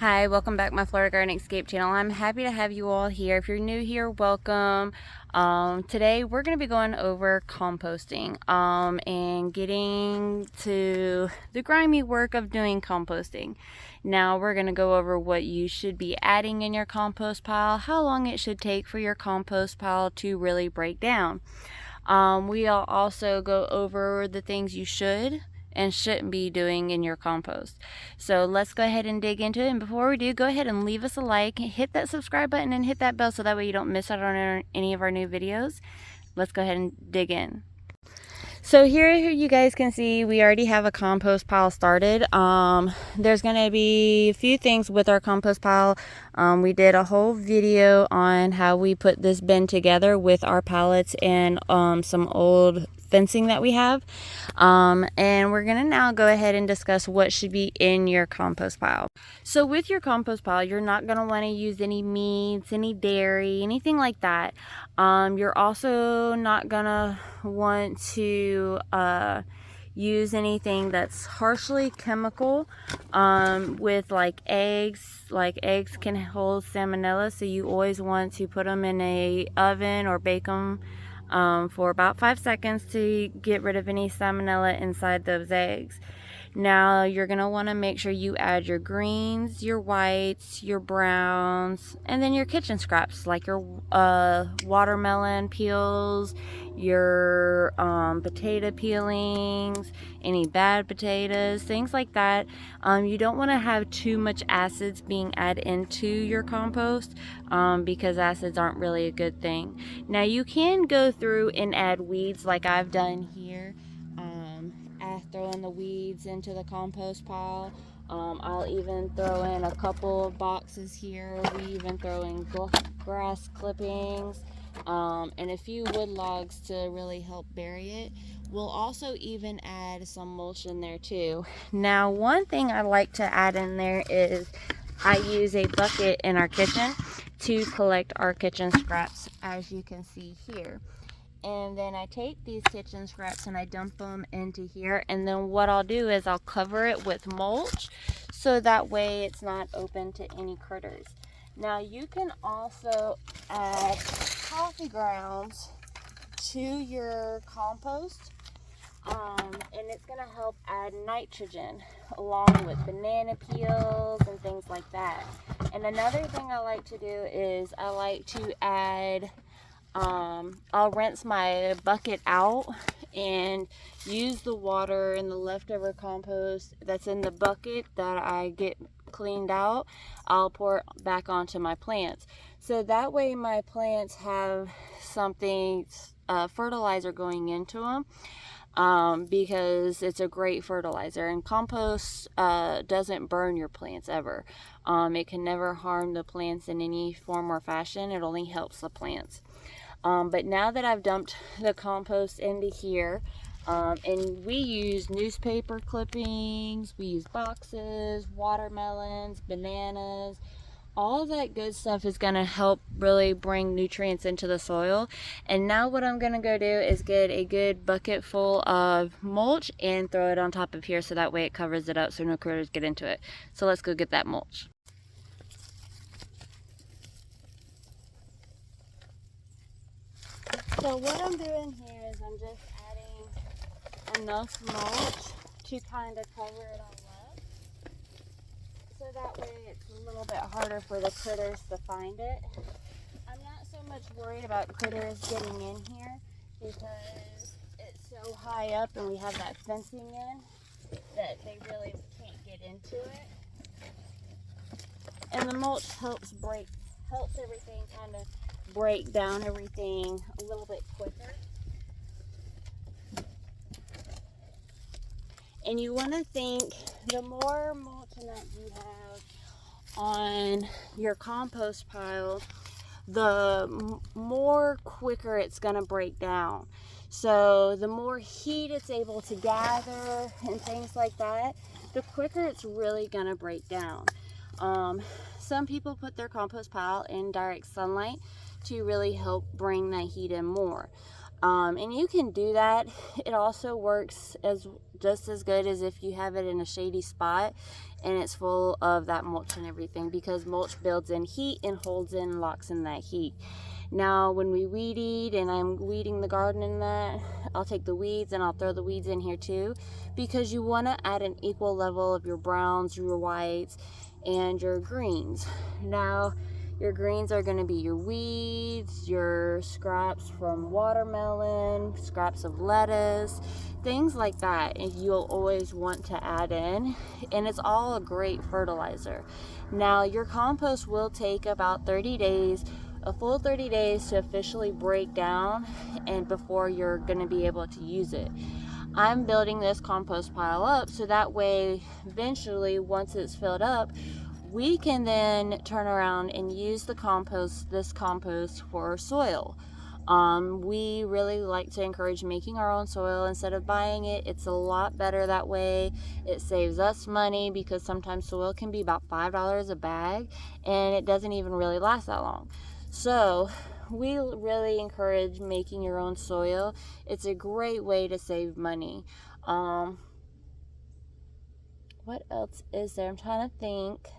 Hi, welcome back my Florida Garden Escape channel. I'm happy to have you all here. If you're new here, welcome. Today we're going to be going over composting and getting to the grimy work of doing composting. Now we're going to go over what you should be adding in your compost pile, how long it should take for your compost pile to really break down. We'll also go over the things you should and shouldn't be doing in your compost. So let's go ahead and dig into it. And before we do, go ahead and leave us a like, hit that subscribe button, and hit that bell so that way you don't miss out on any of our new videos. Let's go ahead and dig in. So here you guys can see we already have a compost pile started. There's going to be a few things with our compost pile. We did a whole video on how we put this bin together with our pallets and some old fencing that we have. And we're going to now go ahead and discuss what should be in your compost pile. So with your compost pile, you're not going to want to use any meats, any dairy, anything like that. You're also not going to want to use anything that's harshly chemical with like eggs. Like eggs can hold salmonella, so you always want to put them in a oven or bake them for about 5 seconds to get rid of any salmonella inside those eggs. Now you're going to want to make sure you add your greens, your whites, your browns, and then your kitchen scraps like your watermelon peels, your potato peelings, any bad potatoes, things like that. You don't want to have too much acids being added into your compost because acids aren't really a good thing. Now you can go through and add weeds like I've done here. Throwing the weeds into the compost pile. I'll even throw in a couple of boxes here. We even throw in grass clippings and a few wood logs to really help bury it. We'll also even add some mulch in there too. Now one thing I like to add in there is I use a bucket in our kitchen to collect our kitchen scraps, as you can see here. And then I take these kitchen scraps and I dump them into here, and then what I'll do is I'll cover it with mulch so that way it's not open to any critters. Now you can also add coffee grounds to your compost, and it's going to help add nitrogen along with banana peels and things like that. And another thing I like to do is I like to add I'll rinse my bucket out and use the water and the leftover compost that's in the bucket that I get cleaned out. I'll pour it back onto my plants. So that way my plants have something, fertilizer going into them. Because it's a great fertilizer, and compost doesn't burn your plants ever. It can never harm the plants in any form or fashion. It only helps the plants. But now that I've dumped the compost into here, and we use newspaper clippings, we use boxes, watermelons, bananas, all of that good stuff is going to help really bring nutrients into the soil. And now what I'm going to go do is get a good bucket full of mulch and throw it on top of here so that way it covers it up so no critters get into it. So let's go get that mulch. So what I'm doing here is I'm just adding enough mulch to kind of cover it all up. So that way it's a little bit harder for the critters to find it. I'm not so much worried about critters getting in here because it's so high up and we have that fencing in that they really can't get into it. And the mulch helps everything kind of break down everything a little bit quicker. And you want to think the more mulch that you have on your compost pile, the more quicker it's going to break down. So the more heat it's able to gather and things like that, the quicker it's really going to break down. Some people put their compost pile in direct sunlight to really help bring that heat in more. And you can do that. It also works as just as good as if you have it in a shady spot and it's full of that mulch and everything, because mulch builds in heat and holds in, locks in that heat. Now when we weed eat and I'm weeding the garden in that, I'll take the weeds and I'll throw the weeds in here too, because you want to add an equal level of your browns, your whites, and your greens. Now your greens are going to be your weeds, your scraps from watermelon, scraps of lettuce, things like that, and you'll always want to add in, and it's all a great fertilizer. Now your compost will take about 30 days, a full 30 days to officially break down, and before you're going to be able to use it. I'm building this compost pile up so that way eventually, once it's filled up, we can then turn around and use this compost for soil. We really like to encourage making our own soil instead of buying it. It's a lot better that way. It saves us money because sometimes soil can be about $5 a bag and it doesn't even really last that long. So we really encourage making your own soil. It's a great way to save money. What else is there? I'm trying to think.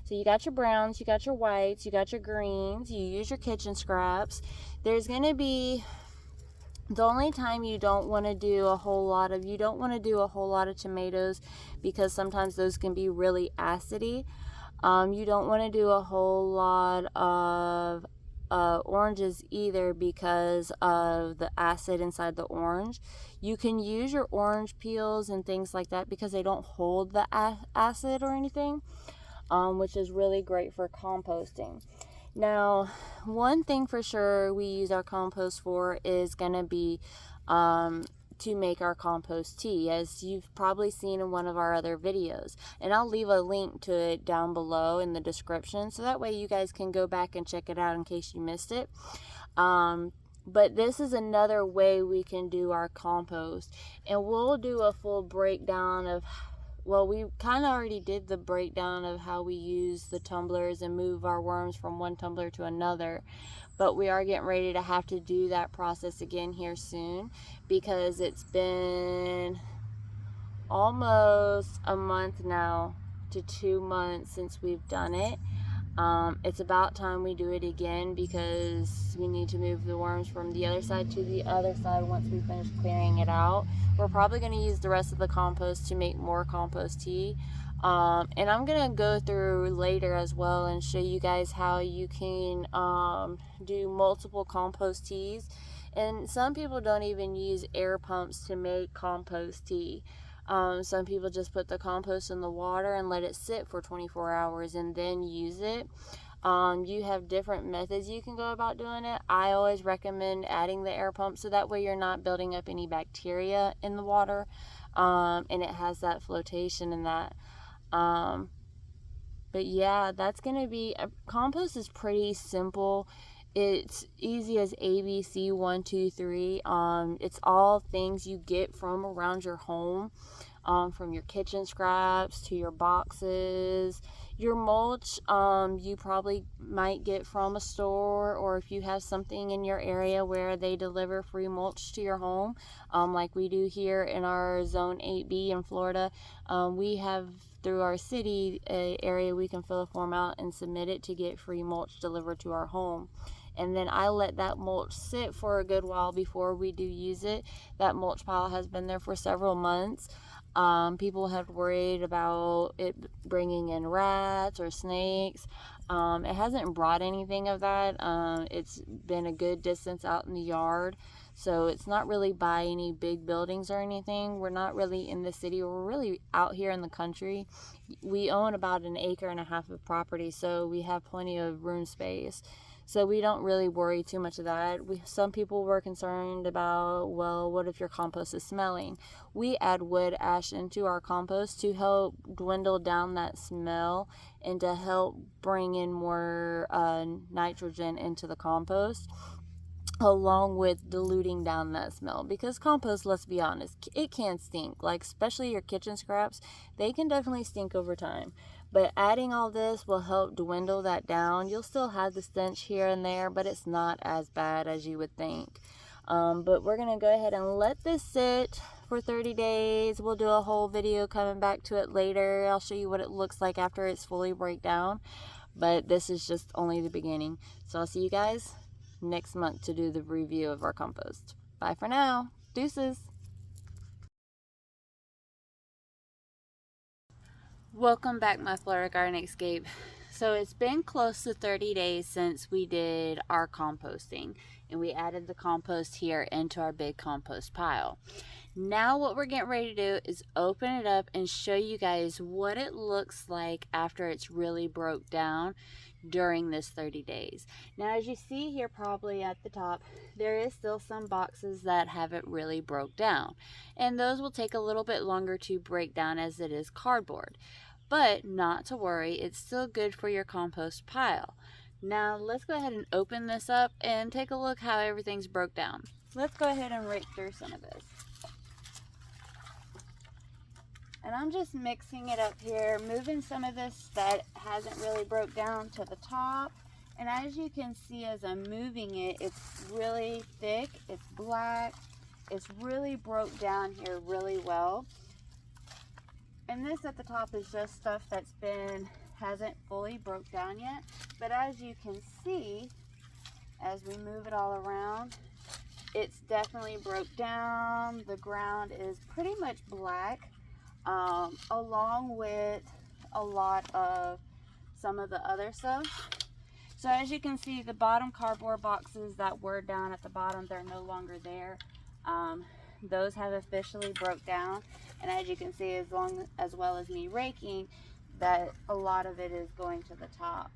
So you got your browns, you got your whites, you got your greens, you use your kitchen scraps. There's going to be the only time you don't want to do a whole lot of tomatoes, because sometimes those can be really acidy. You don't want to do a whole lot of oranges either because of the acid inside the orange. You can use your orange peels and things like that because they don't hold the acid or anything. Which is really great for composting. Now, one thing for sure we use our compost for is going to be to make our compost tea, as you've probably seen in one of our other videos. And I'll leave a link to it down below in the description, so that way you guys can go back and check it out in case you missed it. But this is another way we can do our compost. And we'll do a full breakdown of, well, we kind of already did the breakdown of how we use the tumblers and move our worms from one tumbler to another. But we are getting ready to have to do that process again here soon, because it's been almost a month now to 2 months since we've done it. It's about time we do it again, because we need to move the worms from the other side to the other side once we finish clearing it out. We're probably going to use the rest of the compost to make more compost tea. And I'm going to go through later as well and show you guys how you can do multiple compost teas. And some people don't even use air pumps to make compost tea. Some people just put the compost in the water and let it sit for 24 hours and then use it. You have different methods you can go about doing it. I always recommend adding the air pump, so that way you're not building up any bacteria in the water, and it has that flotation in that. But yeah, that's going to be, compost is pretty simple. It's easy as ABC 1, 2, 3. It's all things you get from around your home, from your kitchen scraps to your boxes. Your mulch, you probably might get from a store, or if you have something in your area where they deliver free mulch to your home, like we do here in our Zone 8B in Florida. We have, through our city area, we can fill a form out and submit it to get free mulch delivered to our home. And then I let that mulch sit for a good while before we do use it. That mulch pile has been there for several months. People have worried about it bringing in rats or snakes. It hasn't brought anything of that. It's been a good distance out in the yard, so it's not really by any big buildings or anything. We're not really in the city. We're really out here in the country. We own about 1.5 acres of property, so we have plenty of room space. So we don't really worry too much of that. Some people were concerned about, well, what if your compost is smelling? We add wood ash into our compost to help dwindle down that smell and to help bring in more nitrogen into the compost, along with diluting down that smell, because compost, let's be honest, it can stink. Like, especially your kitchen scraps, they can definitely stink over time. But adding all this will help dwindle that down. You'll still have the stench here and there, but it's not as bad as you would think. But we're gonna go ahead and let this sit for 30 days. We'll do a whole video coming back to it later. I'll show you what it looks like after it's fully break down, but this is just only the beginning. So I'll see you guys next month to do the review of our compost. Bye for now. Deuces. Welcome back, my Florida Garden Escape. So it's been close to 30 days since we did our composting, and we added the compost here into our big compost pile. Now what we're getting ready to do is open it up and show you guys what it looks like after it's really broke down during this 30 days. Now, as you see here probably at the top, there is still some boxes that haven't really broke down, and those will take a little bit longer to break down as it is cardboard. But not to worry, it's still good for your compost pile. Now let's go ahead and open this up and take a look how everything's broke down. Let's go ahead and rake through some of this. And I'm just mixing it up here, moving some of this that hasn't really broke down to the top. And as you can see, as I'm moving it, it's really thick, it's black, it's really broke down here really well. And this at the top is just stuff that's hasn't fully broke down yet. But as you can see, as we move it all around, it's definitely broke down. The ground is pretty much black. Along with a lot of some of the other stuff. So as you can see, the bottom cardboard boxes that were down at the bottom, they're no longer there. Those have officially broke down, and as you can see, as well as me raking, that a lot of it is going to the top.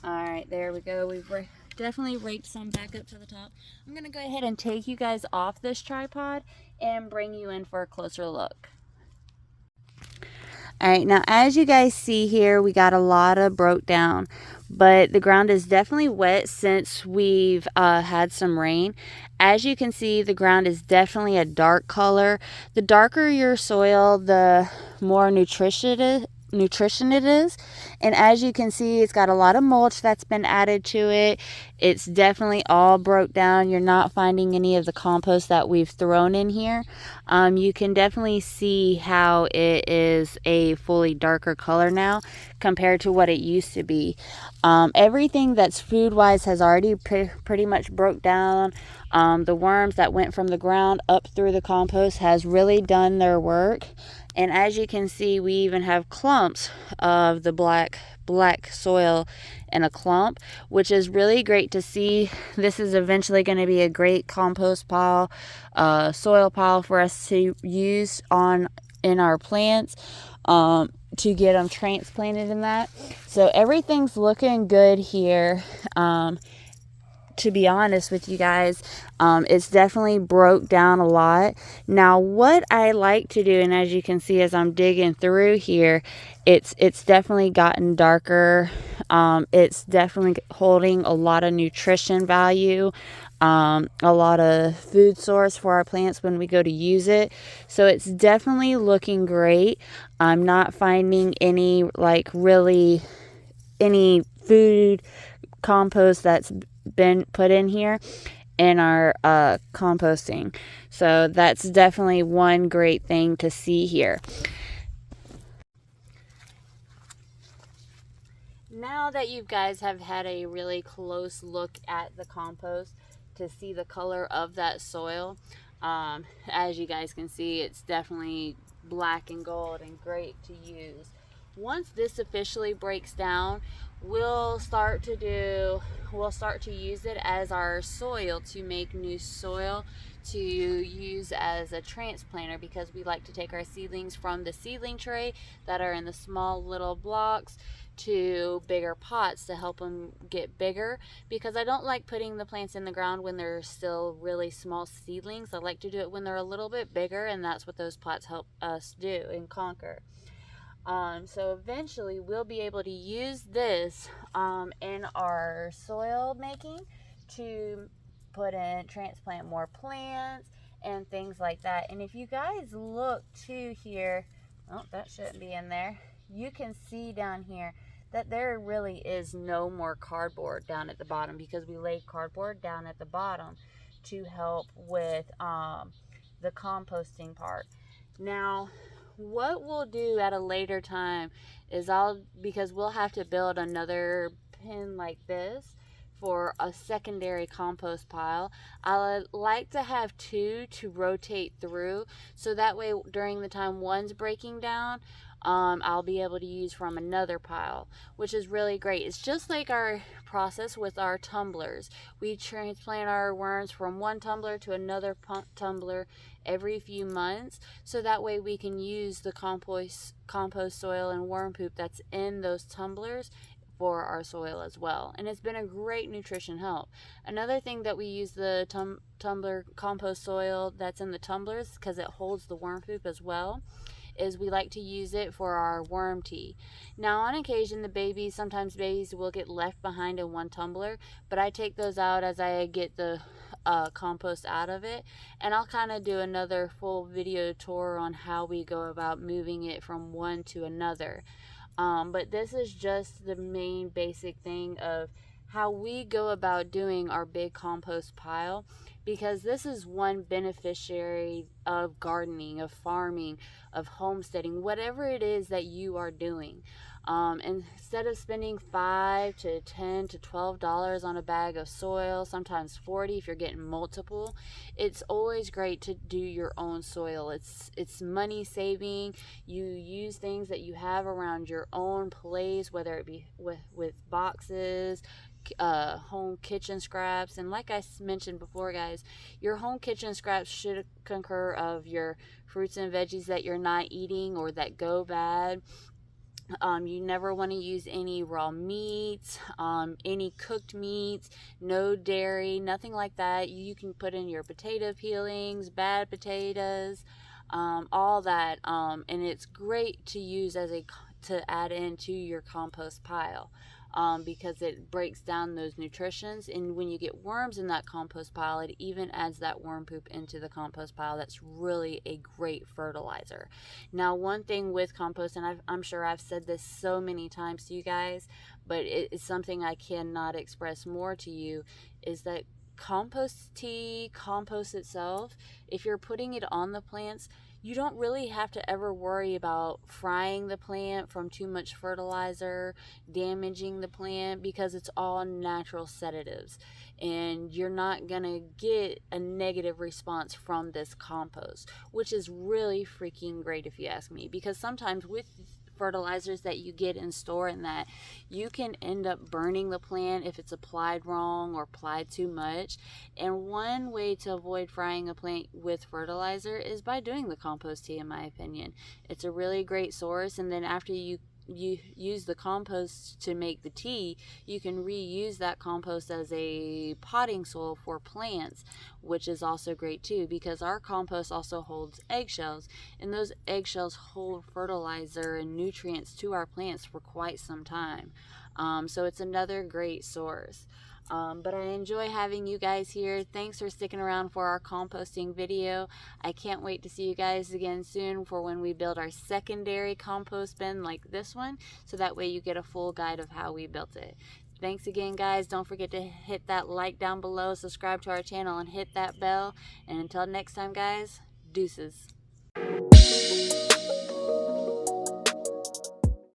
All right, there we go. We've definitely raked some back up to the top. I'm gonna go ahead and take you guys off this tripod and bring you in for a closer look. All right, now as you guys see here, we got a lot of broke down, but the ground is definitely wet since we've had some rain. As you can see, the ground is definitely a dark color. The darker your soil, the more nutrition it is. And as you can see, it's got a lot of mulch that's been added to it. It's definitely all broke down. You're not finding any of the compost that we've thrown in here. You can definitely see how it is a fully darker color now compared to what it used to be. Everything that's food wise has already pretty much broke down. The worms that went from the ground up through the compost has really done their work. And as you can see, we even have clumps of the black soil in a clump, which is really great to see. This is eventually going to be a great compost pile, soil pile for us to use in our plants, to get them transplanted in that. So everything's looking good here. To be honest with you guys, it's definitely broke down a lot. Now what I like to do, and as you can see as I'm digging through here, it's definitely gotten darker. It's definitely holding a lot of nutrition value, a lot of food source for our plants when we go to use it. So it's definitely looking great. I'm not finding any any food compost that's been put in here in our composting. So that's definitely one great thing to see here. Now that you guys have had a really close look at the compost to see the color of that soil, as you guys can see, it's definitely black and gold and great to use. Once this officially breaks down, we'll start to use it as our soil to make new soil to use as a transplanter, because we like to take our seedlings from the seedling tray that are in the small little blocks to bigger pots to help them get bigger, because I don't like putting the plants in the ground when they're still really small seedlings. I like to do it when they're a little bit bigger, and that's what those pots help us do and conquer. So eventually we'll be able to use this in our soil making to transplant more plants and things like that. And if you guys look too here, oh, that shouldn't be in there. You can see down here, that there really is no more cardboard down at the bottom, because we laid cardboard down at the bottom to help with the composting part. Now, what we'll do at a later time is because we'll have to build another pen like this for a secondary compost pile. I like to have two to rotate through, so that way during the time one's breaking down, I'll be able to use from another pile, which is really great. It's just like our process with our tumblers. We transplant our worms from one tumbler to another tumbler every few months, so that way we can use the compost soil and worm poop that's in those tumblers for our soil as well. And it's been a great nutrition help. Another thing that we use the tumbler compost soil that's in the tumblers, because it holds the worm poop as well, is we like to use it for our worm tea. Now, on occasion, sometimes babies will get left behind in one tumbler, but I take those out as I get the compost out of it, and I'll kind of do another full video tour on how we go about moving it from one to another. But this is just the main basic thing of how we go about doing our big compost pile, because this is one beneficiary of gardening, of farming, of homesteading, whatever it is that you are doing. Instead of spending $5 to $10 to $12 on a bag of soil, sometimes $40 if you're getting multiple, it's always great to do your own soil. It's money saving. You use things that you have around your own place, whether it be with boxes, home kitchen scraps. And like I mentioned before, guys, your home kitchen scraps should concur of your fruits and veggies that you're not eating or that go bad. You never want to use any raw meats, any cooked meats, no dairy, nothing like that. You can put in your potato peelings, bad potatoes, all that, and it's great to use to add into your compost pile. Because it breaks down those nutritions, and when you get worms in that compost pile, it even adds that worm poop into the compost pile. That's really a great fertilizer. Now, one thing with compost, and I'm sure I've said this so many times to you guys, but it's something I cannot express more to you, is that compost itself, if you're putting it on the plants, you don't really have to ever worry about frying the plant from too much fertilizer, damaging the plant, because it's all natural sedatives. And you're not going to get a negative response from this compost, which is really freaking great if you ask me. Because sometimes with fertilizers that you get in store, and that you can end up burning the plant if it's applied wrong or applied too much. And one way to avoid frying a plant with fertilizer is by doing the compost tea, in my opinion. It's a really great source, and then after you use the compost to make the tea, you can reuse that compost as a potting soil for plants, which is also great too, because our compost also holds eggshells, and those eggshells hold fertilizer and nutrients to our plants for quite some time. So it's another great source. But I enjoy having you guys here. Thanks for sticking around for our composting video. I can't wait to see you guys again soon for when we build our secondary compost bin like this one, so that way you get a full guide of how we built it. Thanks again, guys. Don't forget to hit that like down below, subscribe to our channel, and hit that bell. And until next time, guys, deuces.